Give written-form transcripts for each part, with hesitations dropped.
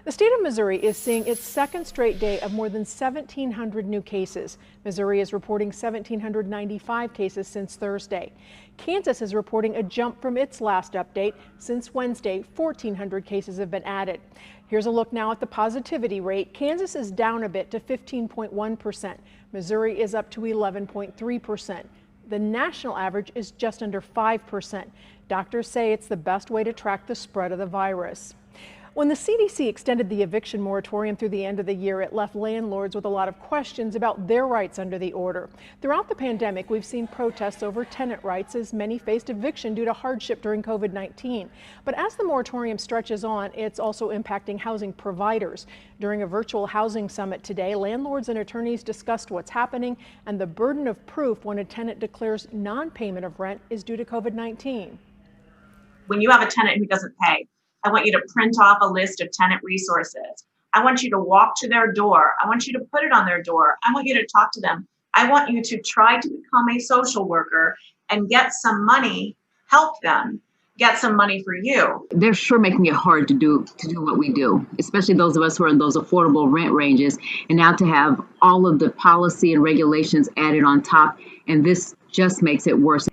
The state of Missouri is seeing its second straight day of more than 1,700 new cases. Missouri is reporting 1,795 cases since Thursday. Kansas is reporting a jump from its last update. Since Wednesday, 1,400 cases have been added. Here's a look now at the positivity rate. Kansas is down a bit to 15.1%. Missouri is up to 11.3%. The national average is just under 5%. Doctors say it's the best way to track the spread of the virus. When the CDC extended the eviction moratorium through the end of the year, it left landlords with a lot of questions about their rights under the order. Throughout the pandemic, we've seen protests over tenant rights as many faced eviction due to hardship during COVID-19. But as the moratorium stretches on, it's also impacting housing providers. During a virtual housing summit today, landlords and attorneys discussed what's happening and the burden of proof when a tenant declares non-payment of rent is due to COVID-19. When you have a tenant who doesn't pay, I want you to print off a list of tenant resources. I want you to walk to their door. I want you to put it on their door. I want you to talk to them. I want you to try to become a social worker and get some money, help them get some money for you. They're sure making it hard to do what we do, especially those of us who are in those affordable rent ranges. And now to have all of the policy and regulations added on top, and this just makes it worse.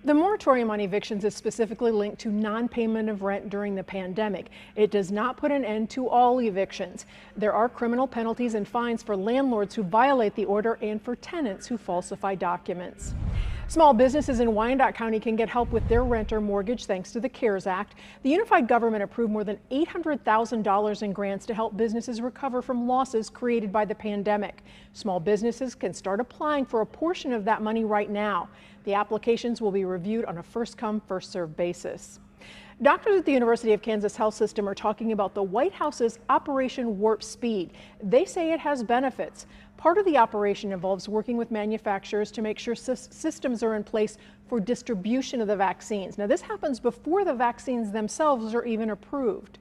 The moratorium on evictions is specifically linked to non-payment of rent during the pandemic. It does not put an end to all evictions. There are criminal penalties and fines for landlords who violate the order and for tenants who falsify documents. Small businesses in Wyandotte County can get help with their rent or mortgage thanks to the CARES Act. The unified government approved more than $800,000 in grants to help businesses recover from losses created by the pandemic. Small businesses can start applying for a portion of that money right now. The applications will be reviewed on a first-come, first-served basis. Doctors at the University of Kansas Health System are talking about the White House's Operation Warp Speed. They say it has benefits. Part of the operation involves working with manufacturers to make sure systems are in place for distribution of the vaccines. Now, this happens before the vaccines themselves are even approved.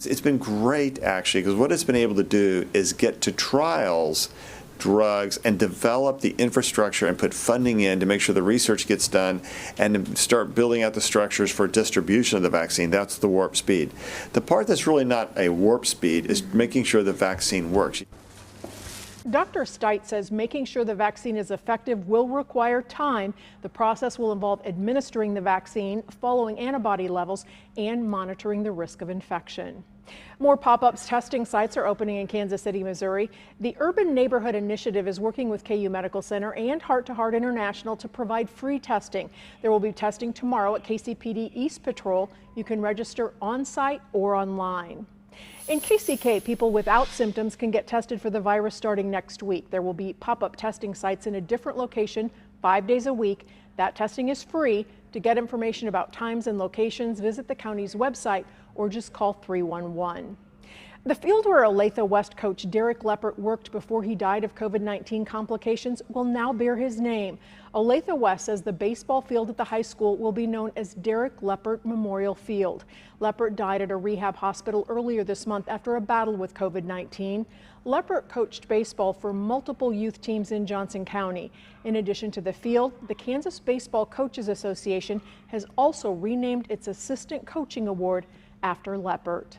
It's been great, actually, because what it's been able to do is get to trials drugs and develop the infrastructure and put funding in to make sure the research gets done and start building out the structures for distribution of the vaccine. That's the warp speed. The part that's really not a warp speed is making sure the vaccine works. Dr. Steit says making sure the vaccine is effective will require time. The process will involve administering the vaccine, following antibody levels, and monitoring the risk of infection. More pop-ups testing sites are opening in Kansas City, Missouri. The Urban Neighborhood Initiative is working with KU Medical Center and Heart to Heart International to provide free testing. There will be testing tomorrow at KCPD East Patrol. You can register on-site or online. In KCK, people without symptoms can get tested for the virus starting next week. There will be pop-up testing sites in a different location 5 days a week. That testing is free. To get information about times and locations, visit the county's website or just call 311. The field where Olathe West coach Derek Leppert worked before he died of COVID-19 complications will now bear his name. Olathe West says the baseball field at the high school will be known as Derek Leppert Memorial Field. Leppert died at a rehab hospital earlier this month after a battle with COVID-19. Leppert coached baseball for multiple youth teams in Johnson County. In addition to the field, the Kansas Baseball Coaches Association has also renamed its Assistant Coaching Award after Leppert.